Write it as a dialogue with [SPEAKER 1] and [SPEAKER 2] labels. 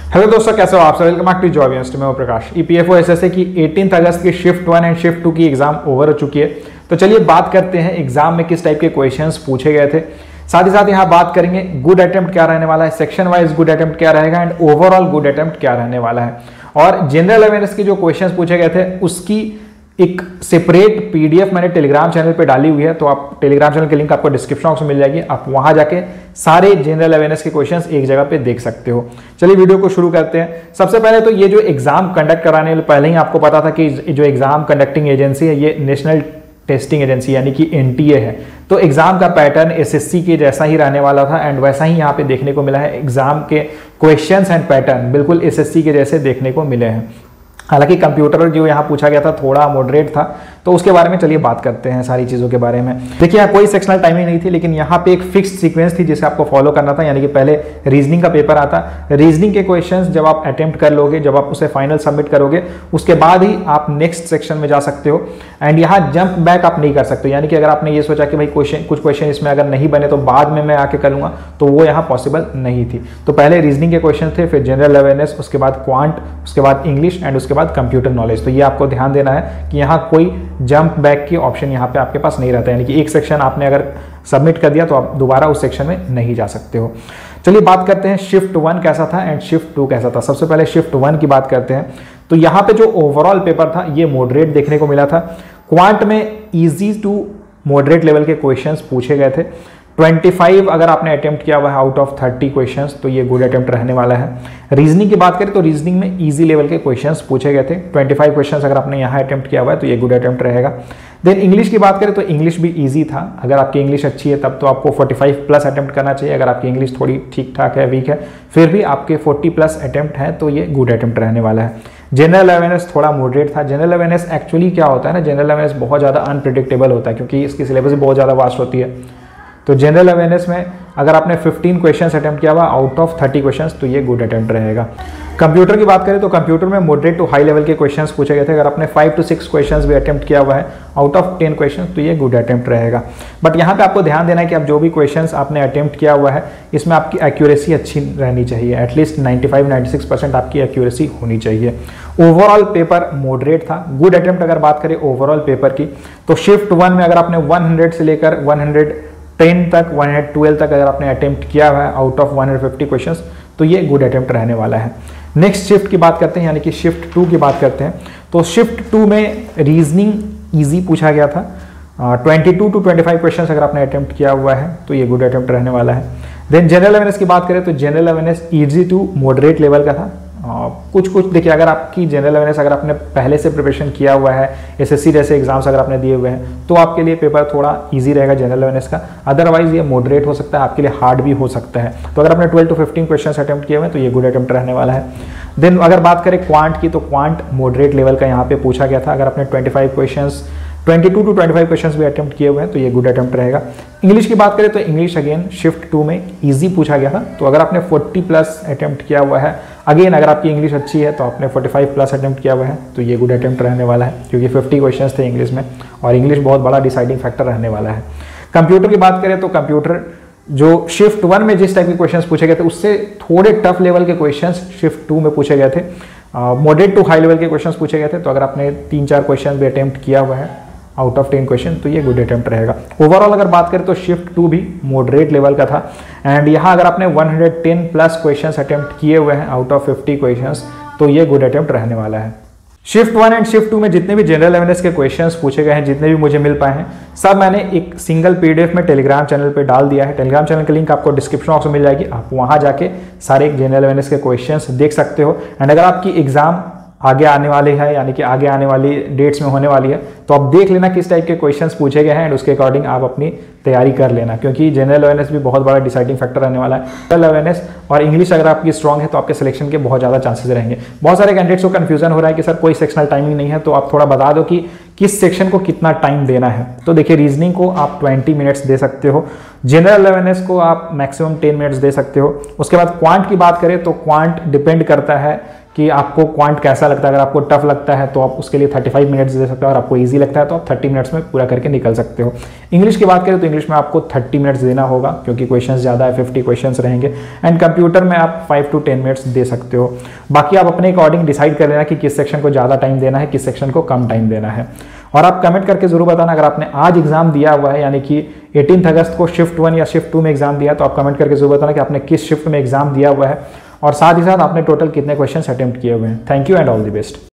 [SPEAKER 1] Hello दोस्तों, कैसे हो आप सब। Welcome back to job university में प्रकाश। ईपीएफओ एसएससी की 18 अगस्त की शिफ्ट 1 एंड शिफ्ट 2 की एग्जाम ओवर हो चुकी है। तो चलिए बात करते हैं एग्जाम में किस टाइप के क्वेश्चंस पूछे गए थे। साथ ही साथ यहाँ बात करेंगे गुड अटेम्प्ट क्या रहने वाला है, सेक्शन वाइज गुड अटेम्प्ट क्या रहेगा एंड ओवरऑल गुड अटेम्प्ट क्या रहने वाला है। और जनरल अवेयरनेस के जो क्वेश्चंस पूछे गए थे उसकी एक सेपरेट पीडीएफ मैंने टेलीग्राम चैनल पे डाली हुई है, तो आप टेलीग्राम चैनल की लिंक आपको डिस्क्रिप्शन बॉक्स में मिल जाएगी। आप वहां जाके सारे जनरल अवेयरनेस के क्वेश्चंस एक जगह पे देख सकते हो। चलिए वीडियो को शुरू करते हैं। सबसे पहले तो ये जो एग्जाम कंडक्ट कराने वाले, पहले ही आपको पता था कि जो एग्जाम कंडक्टिंग एजेंसी है ये नेशनल टेस्टिंग एजेंसी यानी कि एनटीए है। तो एग्जाम का पैटर्न एसएससी के जैसा ही रहने वाला था एंड वैसा ही यहाँ पे देखने को मिला है। एग्जाम के क्वेश्चंस एंड पैटर्न बिल्कुल एसएससी के जैसे देखने को मिले हैं। हालांकि कंप्यूटर जो यहाँ पूछा गया था थोड़ा मॉडरेट था, तो उसके बारे में चलिए बात करते हैं सारी चीज़ों के बारे में। देखिए यहाँ कोई सेक्शनल टाइमिंग नहीं थी, लेकिन यहाँ पे एक फिक्स्ड सीक्वेंस थी जिसे आपको फॉलो करना था। यानी कि पहले रीजनिंग का पेपर आता, रीजनिंग के क्वेश्चंस जब आप अटेम्प्ट कर लोगे, जब आप उसे फाइनल सबमिट करोगे, उसके बाद ही आप नेक्स्ट सेक्शन में जा सकते हो। एंड यहाँ जंप बैक आप नहीं कर सकते। यानी कि अगर आपने ये सोचा कि भाई कुछ क्वेश्चन इसमें अगर नहीं बने तो बाद में मैं आके करूँगा, तो वो यहाँ पॉसिबल नहीं थी। तो पहले रीजनिंग के क्वेश्चन थे, फिर जनरल अवेयरनेस, उसके बाद क्वांट, उसके बाद इंग्लिश एंड उसके बाद कंप्यूटर नॉलेज। तो ये आपको ध्यान देना है कि यहाँ कोई जंप बैक की ऑप्शन यहाँ पे आपके पास नहीं रहता। यानी कि एक सेक्शन आपने अगर सबमिट कर दिया तो आप दोबारा उस सेक्शन में नहीं जा सकते हो। चलिए बात करते हैं शिफ्ट 1 कैसा था एंड शिफ्ट 2 कैसा था। सबसे पहले शिफ्ट 1 की बात करते हैं। तो यहाँ पे जो ओवरऑल पेपर था ये मॉडरेट देखने को मिला था। क्वांट में इजी टू मॉडरेट लेवल के क्वेश्चंस पूछे गए थे। 25 अगर आपने अटेम्प्ट किया हुआ है आउट ऑफ 30 क्वेश्चंस, तो ये गुड अटेम्प्ट रहने वाला है। रीजनिंग की बात करें तो रीजनिंग में इजी लेवल के क्वेश्चंस पूछे गए थे। 25 क्वेश्चंस अगर आपने यहाँ अटेम्प्ट किया हुआ है तो ये गुड अटेम्प्ट रहेगा। देन इंग्लिश की बात करें तो इंग्लिश भी इजी था। अगर आपकी इंग्लिश अच्छी है तब तो आपको 45 प्लस अटेम्प्ट करना चाहिए। अगर आपकी इंग्लिश थोड़ी ठीक ठाक है, वीक है, फिर भी आपके 40 प्लस अटेम्प्ट है, तो ये गुड अटेम्प्ट रहने वाला है। जनरल अवेयरनेस थोड़ा मॉडरेट था। जनरल अवेयरनेस एक्चुअली क्या होता है ना, जनरल अवेयरनेस बहुत ज़्यादा अनप्रिडिक्टेबल होता है क्योंकि इसकी सिलेबस बहुत ज़्यादा वास्ट होती है। तो जनरल अवेयरनेस में अगर आपने 15 क्वेश्चंस अटेम्प्ट किया हुआ आउट ऑफ 30 क्वेश्चंस, तो ये गुड अटेम्प्ट रहेगा। कंप्यूटर की बात करें तो कंप्यूटर में मॉडरेट टू हाई लेवल के क्वेश्चंस पूछे गए थे। अगर आपने 5 to 6 क्वेश्चंस भी अटेम्प्ट किया हुआ है आउट ऑफ 10 क्वेश्चंस, तो ये गुड अटेम्प्ट रहेगा। बट यहाँ पे आपको ध्यान देना है कि आप जो भी क्वेश्चंस आपने अटेम्प्ट किया हुआ है इसमें आपकी एक्यूरेसी अच्छी रहनी चाहिए। एटलीस्ट 95-96% आपकी एक्यूरेसी होनी चाहिए। ओवरऑल पेपर मॉडरेट था। गुड अटेम्प्ट अगर बात करें ओवरऑल पेपर की, तो शिफ्ट 1 में अगर आपने 100 से लेकर 110 तक, 112 तक अगर आपने अटेम्प्ट किया हुआ है आउट ऑफ 150 क्वेश्चंस, तो ये गुड अटेम्प्ट रहने वाला है। नेक्स्ट शिफ्ट की बात करते हैं, यानी कि शिफ्ट 2 की बात करते हैं। तो शिफ्ट 2 में रीजनिंग इजी पूछा गया था। 22 to 25 क्वेश्चंस अगर आपने अटेम्प्ट किया हुआ है तो ये गुड अटेम्प्ट रहने वाला है। देन जनरल अवेयरनेस की बात करें तो general awareness easy to moderate level का था। कुछ देखिए, अगर आपकी जनरल अवेयरनेस अगर आपने पहले से प्रिपरेशन किया हुआ है, एसएससी जैसे एग्जाम्स अगर आपने दिए हुए हैं, तो आपके लिए पेपर थोड़ा इजी रहेगा जनरल अवेयरनेस का। अदरवाइज ये मॉडरेट हो सकता है, आपके लिए हार्ड भी हो सकता है। तो अगर आपने 12 to 15 क्वेश्चन अटेम्प्ट किए हुए हैं तो ये गुड अटेम्प्ट रहने वाला है। देन अगर बात करें क्वांट की, तो क्वांट मॉडरेट लेवल का यहाँ पे पूछा गया था। अगर आपने 22 to 25 क्वेश्चंस भी अटेम्प्ट किए हुए हैं तो ये गुड अटेम्प्ट रहेगा। इंग्लिश की बात करें तो इंग्लिश अगेन शिफ्ट 2 में इजी पूछा गया था। तो अगर आपने 40 प्लस अटेम्प्ट किया हुआ है, अगेन अगर आपकी इंग्लिश अच्छी है तो आपने 45 प्लस अटेम्प्ट किया हुआ है, तो ये गुड अटेम्प्ट रहने वाला है क्योंकि 50 क्वेश्चंस थे इंग्लिश में और इंग्लिश बहुत बड़ा डिसाइडिंग फैक्टर रहने वाला है। कंप्यूटर की बात करें तो कंप्यूटर जो शिफ्ट 1 में जिस टाइप के क्वेश्चंस पूछे गए थे उससे थोड़े टफ लेवल के क्वेश्चंस शिफ्ट 2 में पूछे गए थे। मॉडरेट टू हाई लेवल के क्वेश्चंस पूछे गए थे। तो अगर आपने 3-4 क्वेश्चन भी अटेम्प्ट किया हुआ है आउट ऑफ 10 क्वेश्चन, तो ये गुड अटेम्प्ट रहेगा। ओवरऑल अगर बात करें तो शिफ्ट 2 भी मॉडरेट लेवल का था। एंड यहाँ अगर आपने 110 प्लस क्वेश्चंस अटेम्प्ट किए हुए हैं आउट ऑफ 50 क्वेश्चंस, तो ये गुड अटेम्प्ट रहने वाला है। शिफ्ट 1 एंड शिफ्ट 2 में जितने भी जनरल अवेयरनेस के क्वेश्चंस पूछे गए हैं, जितने भी मुझे मिल पाए हैं, सब मैंने एक सिंगल पीडीएफ में टेलीग्राम चैनल पे डाल दिया है। टेलीग्राम चैनल की लिंक आपको डिस्क्रिप्शन बॉक्स में मिल जाएगी। आप वहां जाके सारे जनरल अवेयरनेस के क्वेश्चंस देख सकते हो। एंड अगर आपकी एग्जाम आगे आने वाली है, यानी कि आगे आने वाली डेट्स में होने वाली है, तो आप देख लेना किस टाइप के क्वेश्चंस पूछे गए हैं एंड उसके अकॉर्डिंग आप अपनी तैयारी कर लेना, क्योंकि जनरल अवेयरनेस भी बहुत बड़ा डिसाइडिंग फैक्टर रहने वाला है। जनरल अवेयरनेस और इंग्लिश अगर आपकी स्ट्रॉन्ग है तो आपके सिलेक्शन के बहुत ज़्यादा चांसेस रहेंगे। बहुत सारे कैंडिडेट्स को कन्फ्यूजन हो रहा है कि सर कोई सेक्शनल टाइमिंग नहीं है, तो आप थोड़ा बता दो कि किस सेक्शन को कितना टाइम देना है। तो देखिए, रीजनिंग को आप 20 मिनट्स दे सकते हो, जनरल अवेयरनेस को आप मैक्सिमम 10 मिनट्स दे सकते हो। उसके बाद क्वांट की बात करें तो क्वांट डिपेंड करता है कि आपको क्वांट कैसा लगता है। अगर आपको टफ लगता है तो आप उसके लिए 35 मिनट्स दे सकते हो, और आपको ईजी लगता है तो आप 30 मिनट्स में पूरा करके निकल सकते हो। इंग्लिश की बात करें तो इंग्लिश में आपको 30 मिनट्स देना होगा, क्योंकि क्वेश्चंस ज़्यादा है, 50 क्वेश्चंस रहेंगे। एंड कंप्यूटर में आप 5 to 10 मिनट्स दे सकते हो। बाकी आप अपने अकॉर्डिंग डिसाइड कर लेना कि किस सेक्शन को ज़्यादा टाइम देना है, किस सेक्शन को कम टाइम देना है। और आप कमेंट करके जरूर बताना अगर आपने आज एग्जाम दिया हुआ है, यानी कि 18 अगस्त को शिफ्ट 1 या शिफ्ट 2 में एग्जाम दिया, तो आप कमेंट करके जरूर बताना कि आपने किस शिफ्ट में एग्जाम दिया हुआ है, और साथ ही साथ आपने टोटल कितने क्वेश्चन अटेम्प्ट किए हुए हैं। Thank you and all the best.